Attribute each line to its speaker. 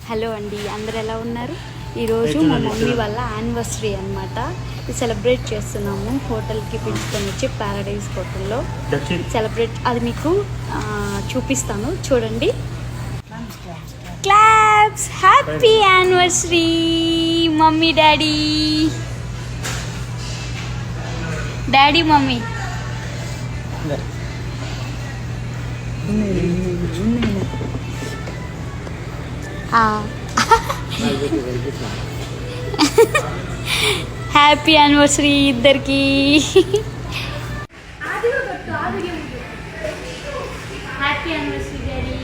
Speaker 1: Hello అండి, అందరు ఎలా ఉన్నారు? ఈరోజు మా మమ్మీ వాళ్ళ యానివర్సరీ అనమాట. సెలబ్రేట్ చేస్తున్నాము. హోటల్కి పిలుచుకొని వచ్చి ప్యారడైజ్ హోటల్లో సెలబ్రేట్. అది మీకు చూపిస్తాను, చూడండి. Claps! Happy anniversary mummy daddy. Daddy mummy happy anniversary ఇద్దరికి. Happy anniversary daddy.